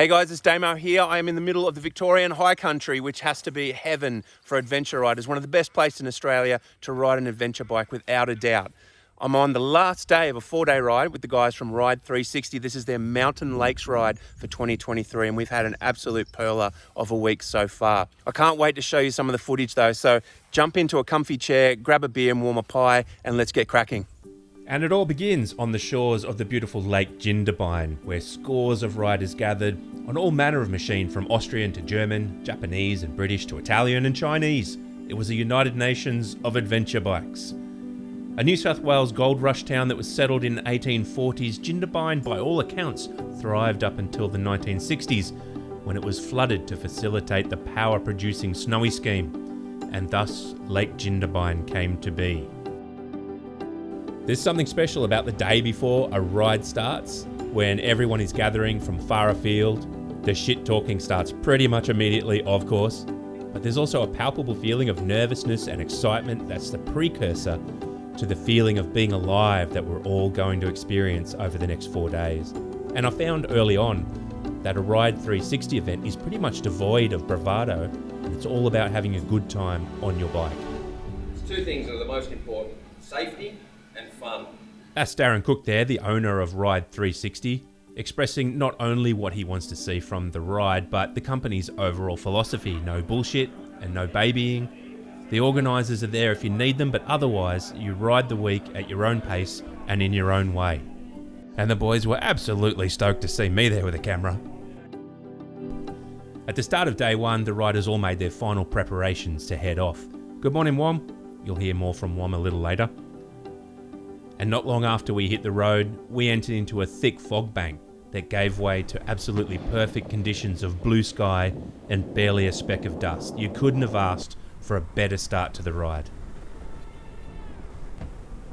Hey guys, it's Damo here. I am in the middle of the Victorian High Country, which has to be heaven for adventure riders. One of the best places in Australia to ride an adventure bike without a doubt. I'm on the last day of a 4-day ride with the guys from Ride 360. This is their Mountain Lakes ride for 2023, and we've had an absolute perler of a week so far. I can't wait to show you some of the footage though, so jump into a comfy chair, grab a beer and warm a pie, and let's get cracking. And it all begins on the shores of the beautiful Lake Jindabyne, where scores of riders gathered on all manner of machine from Austrian to German, Japanese and British to Italian and Chinese. It was a United Nations of adventure bikes. A New South Wales gold rush town that was settled in the 1840s, Jindabyne by all accounts thrived up until the 1960s, when it was flooded to facilitate the power-producing Snowy scheme, and thus Lake Jindabyne came to be. There's something special about the day before a ride starts, when everyone is gathering from far afield. The shit talking starts pretty much immediately, of course, but there's also a palpable feeling of nervousness and excitement that's the precursor to the feeling of being alive that we're all going to experience over the next 4 days. And I found early on that a Ride 360 event is pretty much devoid of bravado, and it's all about having a good time on your bike. Two things that are the most important: safety and fun. That's Darren Cook there, the owner of Ride 360, expressing not only what he wants to see from the ride, but the company's overall philosophy: no bullshit and no babying. The organisers are there if you need them, but otherwise you ride the week at your own pace and in your own way. And the boys were absolutely stoked to see me there with a camera. At the start of day one, the riders all made their final preparations to head off. Good morning, Wom. You'll hear more from Wom a little later. And not long after we hit the road, we entered into a thick fog bank that gave way to absolutely perfect conditions of blue sky and barely a speck of dust. You couldn't have asked for a better start to the ride.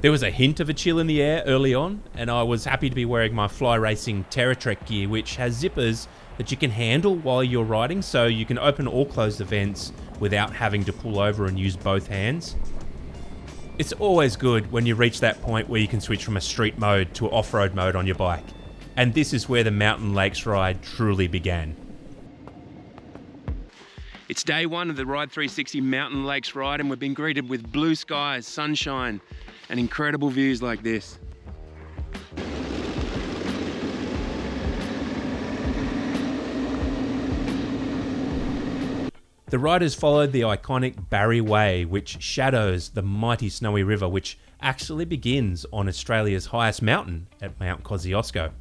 There was a hint of a chill in the air early on, and I was happy to be wearing my Fly Racing TerraTrek gear, which has zippers that you can handle while you're riding, so you can open or close the vents without having to pull over and use both hands. It's always good when you reach that point where you can switch from a street mode to off-road mode on your bike. And this is where the Mountain Lakes ride truly began. It's day one of the Ride 360 Mountain Lakes ride, and we've been greeted with blue skies, sunshine, and incredible views like this. The riders followed the iconic Barry Way, which shadows the mighty Snowy River, which actually begins on Australia's highest mountain at Mount Kosciuszko.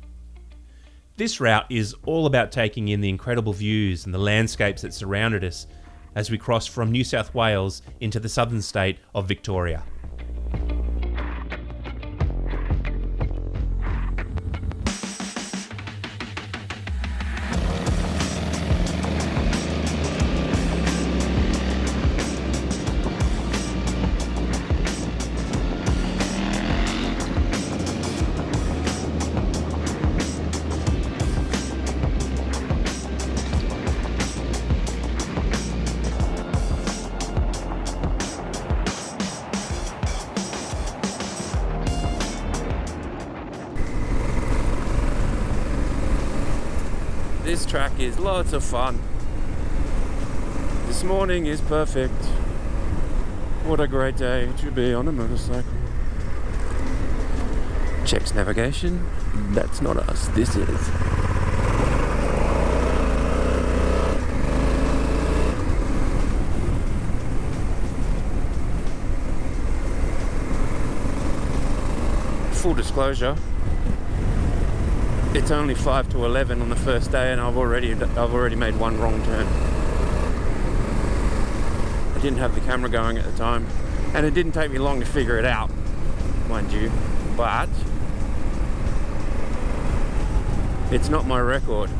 This route is all about taking in the incredible views and the landscapes that surrounded us as we crossed from New South Wales into the southern state of Victoria. This track is lots of fun. This morning is perfect. What a great day to be on a motorcycle. Checks navigation. That's not us, this is. Full disclosure, it's only 5 to 11 on the first day, and I've already made one wrong turn. I didn't have the camera going at the time, and it didn't take me long to figure it out, mind you, but it's not my record.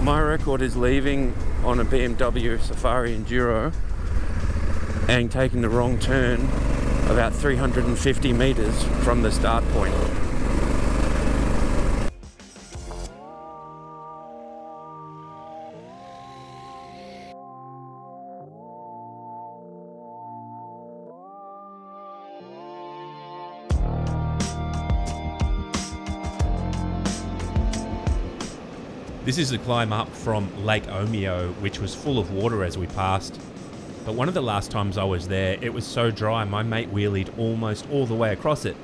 My record is leaving on a BMW Safari Enduro and taking the wrong turn about 350 meters from the start point. This is the climb up from Lake Omeo, which was full of water as we passed. But one of the last times I was there, it was so dry my mate wheelied almost all the way across it.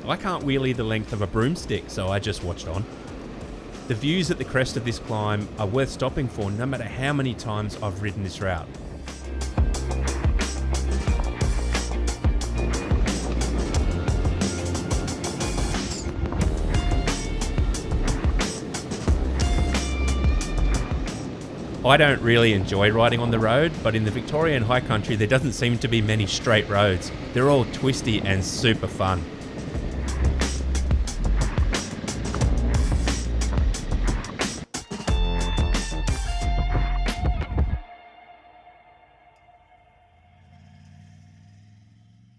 I can't wheelie the length of a broomstick, so I just watched on. The views at the crest of this climb are worth stopping for no matter how many times I've ridden this route. I don't really enjoy riding on the road, but in the Victorian High Country there doesn't seem to be many straight roads. They're all twisty and super fun.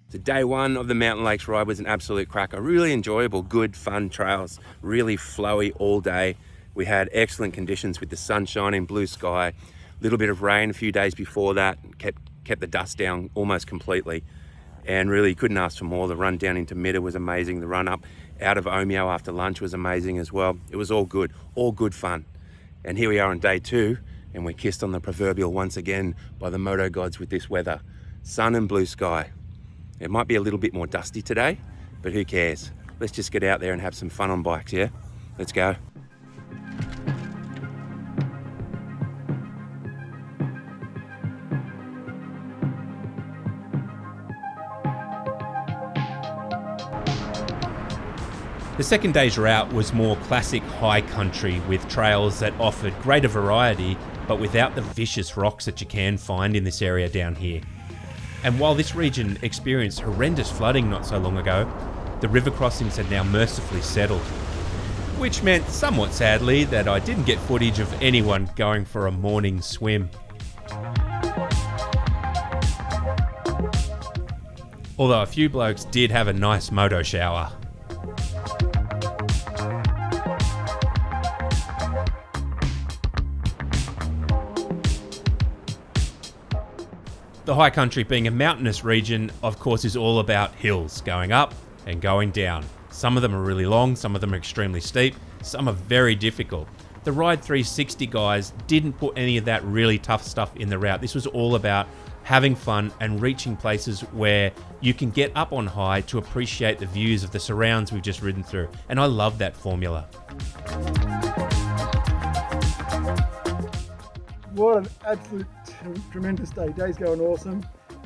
So day one of the Mountain Lakes ride was an absolute cracker. Really enjoyable, good, fun trails, really flowy all day. We had excellent conditions with the sun shining, blue sky, little bit of rain a few days before that, kept the dust down almost completely, and really couldn't ask for more. The run down into Midda was amazing. The run up out of Omeo after lunch was amazing as well. It was all good fun. And here we are on day two, and we're kissed on the proverbial once again by the moto gods with this weather. Sun and blue sky. It might be a little bit more dusty today, but who cares? Let's just get out there and have some fun on bikes, yeah? Let's go. The second day's route was more classic high country with trails that offered greater variety but without the vicious rocks that you can find in this area down here. And while this region experienced horrendous flooding not so long ago, the river crossings had now mercifully settled. Which meant, somewhat sadly, that I didn't get footage of anyone going for a morning swim. Although a few blokes did have a nice moto shower. The high country, being a mountainous region, of course, is all about hills, going up and going down. Some of them are really long, some of them are extremely steep, some are very difficult. The Ride 360 guys didn't put any of that really tough stuff in the route. This was all about having fun and reaching places where you can get up on high to appreciate the views of the surrounds we've just ridden through. And I love that formula. What an absolute tremendous day. Day's going awesome.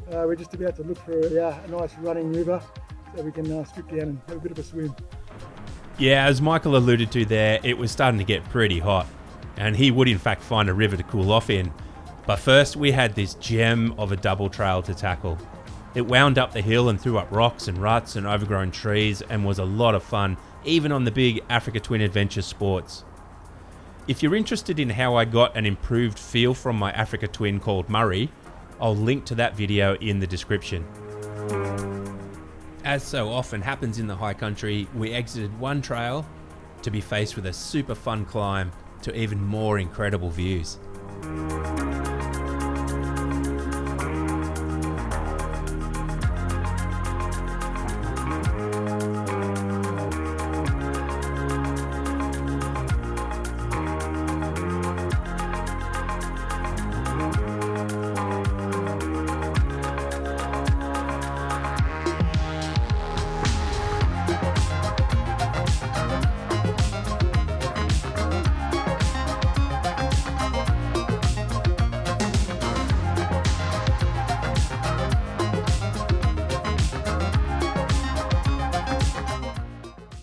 We're just about to look for a nice running river so we can strip down and have a bit of a swim. Yeah, as Michael alluded to there, it was starting to get pretty hot, and he would in fact find a river to cool off in. But first we had this gem of a double trail to tackle. It wound up the hill and threw up rocks and ruts and overgrown trees and was a lot of fun, even on the big Africa Twin Adventure Sports. If you're interested in how I got an improved feel from my Africa Twin called Murray, I'll link to that video in the description. As so often happens in the high country, we exited one trail to be faced with a super fun climb to even more incredible views.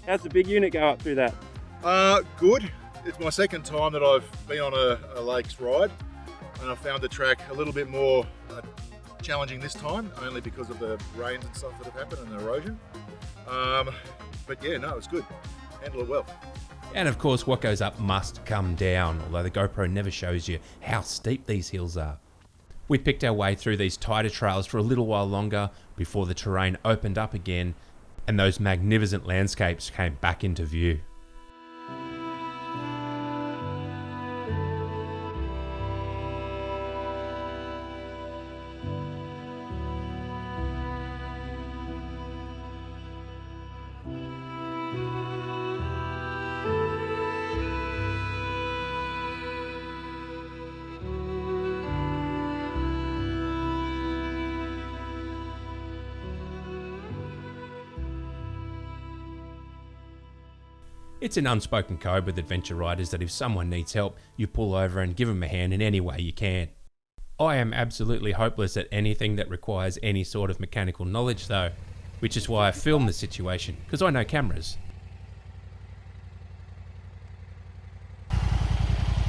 How's the big unit go up through that? Good. It's my second time that I've been on a lakes ride, and I found the track a little bit more challenging this time, only because of the rains and stuff that have happened and the erosion. But yeah, no, it's good. Handle it well. And of course, what goes up must come down, although the GoPro never shows you how steep these hills are. We picked our way through these tighter trails for a little while longer before the terrain opened up again and those magnificent landscapes came back into view. It's an unspoken code with adventure riders that if someone needs help, you pull over and give them a hand in any way you can. I am absolutely hopeless at anything that requires any sort of mechanical knowledge though, which is why I filmed the situation, because I know cameras.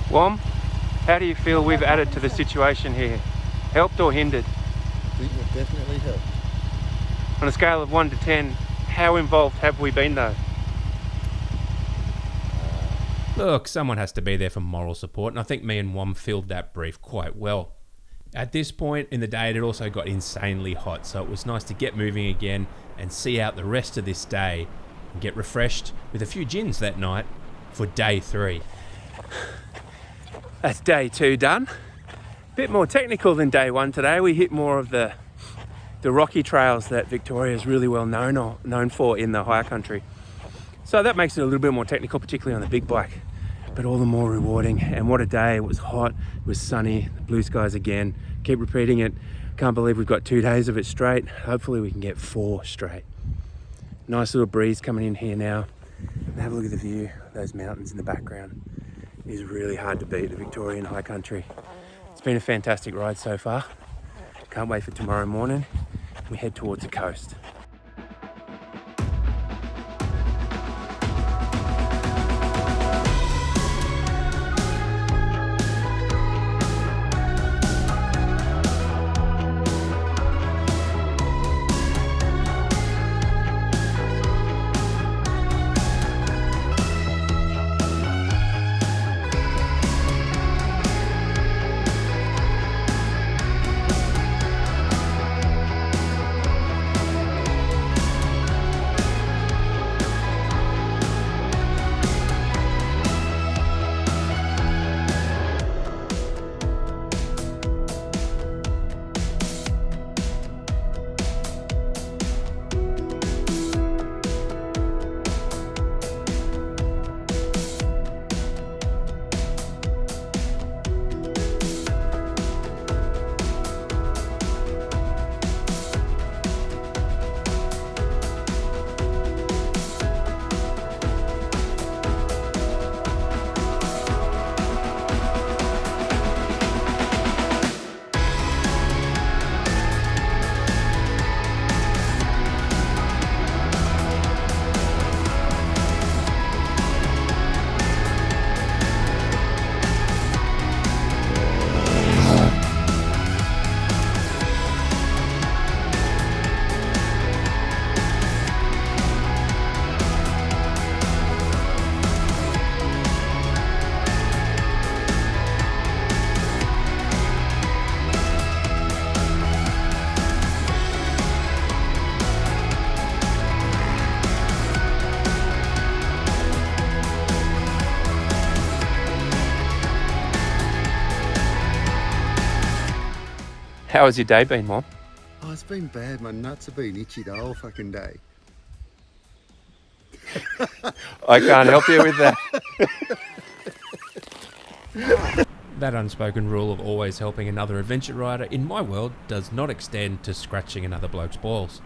Wom, how do you feel we've added to the situation here? Helped or hindered? I think it definitely helped. On a scale of 1 to 10, how involved have we been though? Look, someone has to be there for moral support, and I think me and Wom filled that brief quite well. At this point in the day, it had also got insanely hot, so it was nice to get moving again and see out the rest of this day and get refreshed with a few gins that night for day 3. That's day 2 done. Bit more technical than day 1 today. We hit more of the rocky trails that Victoria is really well known for in the high country. So that makes it a little bit more technical, particularly on the big bike, but all the more rewarding. And what a day. It was hot, it was sunny, the blue skies again. Keep repeating it. Can't believe we've got 2 days of it straight. Hopefully we can get 4 straight. Nice little breeze coming in here now. And have a look at the view, those mountains in the background. It is really hard to beat the Victorian High Country. It's been a fantastic ride so far. Can't wait for tomorrow morning. We head towards the coast. How has your day been, Mom? Oh, it's been bad. My nuts have been itchy the whole fucking day. I can't help you with that. That unspoken rule of always helping another adventure rider in my world does not extend to scratching another bloke's balls.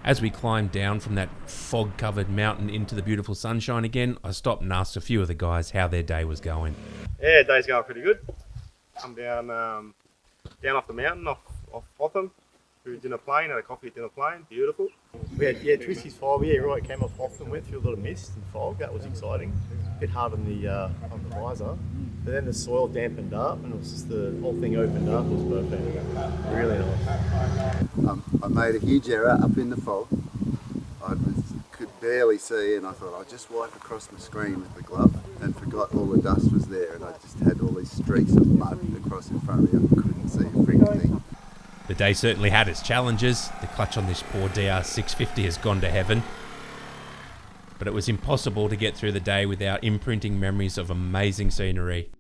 As we climbed down from that fog-covered mountain into the beautiful sunshine again, I stopped and asked a few of the guys how their day was going. Yeah, day's going pretty good. I'm down off the mountain, off Hotham. We did a plane, had a coffee at dinner plane, beautiful. We had Twisty's fog, right, came off Hotham, went through a lot of mist and fog, that was exciting. A bit hard on the visor. But then the soil dampened up and it was just the whole thing opened up, it was perfect. Really nice. I made a huge error up in the fog. Could barely see and I thought I'll just wipe across my screen with the glove and forgot all the dust was there and I just had all these streaks of mud across in front of me. I couldn't see a freaking thing. The day certainly had its challenges. The clutch on this poor DR650 has gone to heaven. But it was impossible to get through the day without imprinting memories of amazing scenery.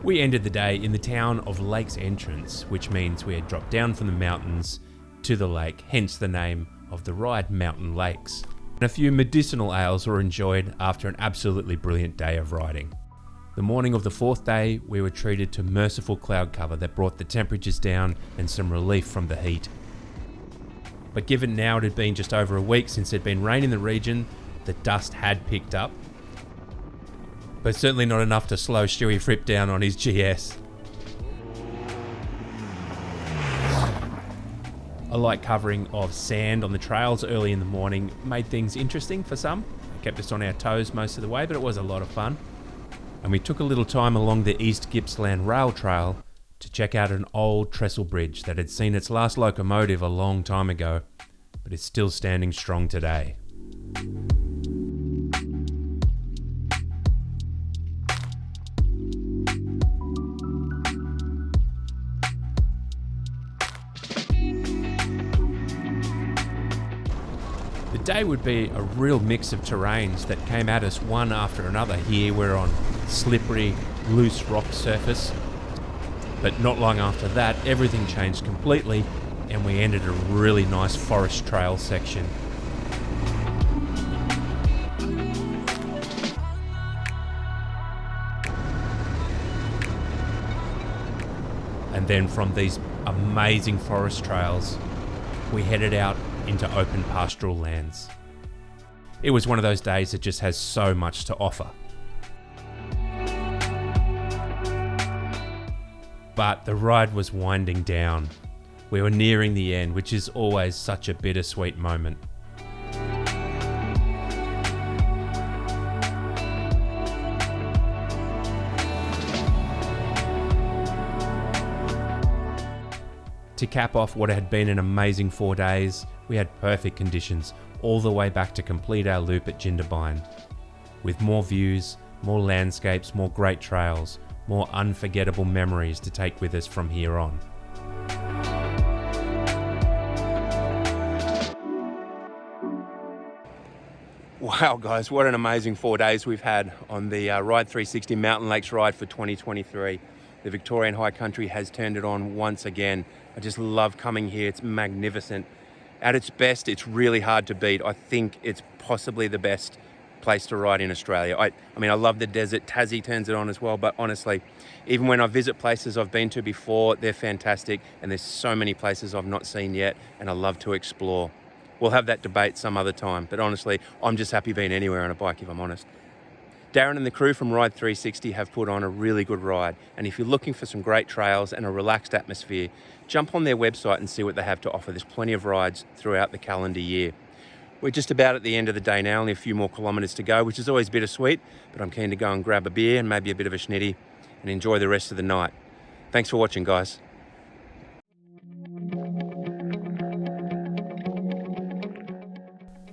We ended the day in the town of Lake's Entrance, which means we had dropped down from the mountains to the lake, hence the name of the ride, Mountain Lakes. And a few medicinal ales were enjoyed after an absolutely brilliant day of riding. The morning of the fourth day, we were treated to merciful cloud cover that brought the temperatures down and some relief from the heat. But given now it had been just over a week since there'd been rain in the region, the dust had picked up. But certainly not enough to slow Stewie Fripp down on his GS. A light covering of sand on the trails early in the morning made things interesting for some. It kept us on our toes most of the way, but it was a lot of fun. And we took a little time along the East Gippsland Rail Trail to check out an old trestle bridge that had seen its last locomotive a long time ago, but is still standing strong today. The day would be a real mix of terrains that came at us one after another. Here we're on slippery, loose rock surface. But not long after that, everything changed completely and we entered a really nice forest trail section. And then from these amazing forest trails, we headed out into open pastoral lands. It was one of those days that just has so much to offer. But the ride was winding down. We were nearing the end, which is always such a bittersweet moment. To cap off what had been an amazing 4 days, we had perfect conditions all the way back to complete our loop at Jindabyne. With more views, more landscapes, more great trails, more unforgettable memories to take with us from here on. Wow, guys, what an amazing 4 days we've had on the Ride 360 Mountain Lakes Ride for 2023. The Victorian High Country has turned it on once again. I just love coming here. It's magnificent. At its best, it's really hard to beat. I think it's possibly the best place to ride in Australia. I mean, I love the desert. Tassie turns it on as well, but honestly, even when I visit places I've been to before, they're fantastic, and there's so many places I've not seen yet, and I love to explore. We'll have that debate some other time, but honestly, I'm just happy being anywhere on a bike, if I'm honest. Darren and the crew from Ride 360 have put on a really good ride, and if you're looking for some great trails and a relaxed atmosphere, jump on their website and see what they have to offer. There's plenty of rides throughout the calendar year. We're just about at the end of the day now, only a few more kilometres to go, which is always bittersweet, but I'm keen to go and grab a beer and maybe a bit of a schnitty and enjoy the rest of the night. Thanks for watching, guys.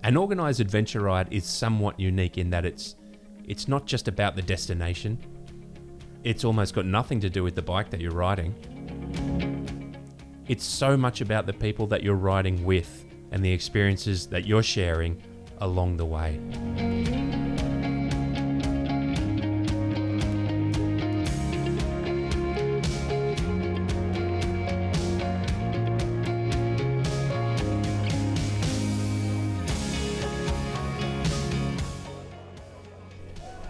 An organised adventure ride is somewhat unique in that it's not just about the destination. It's almost got nothing to do with the bike that you're riding. It's so much about the people that you're riding with and the experiences that you're sharing along the way.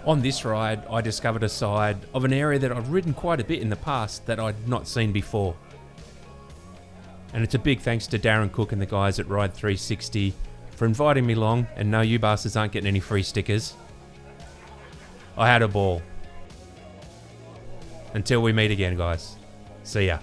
On this ride, I discovered a side of an area that I've ridden quite a bit in the past that I'd not seen before. And it's a big thanks to Darren Cook and the guys at Ride 360 for inviting me along, and no, you bastards aren't getting any free stickers. I had a ball. Until we meet again, guys. See ya.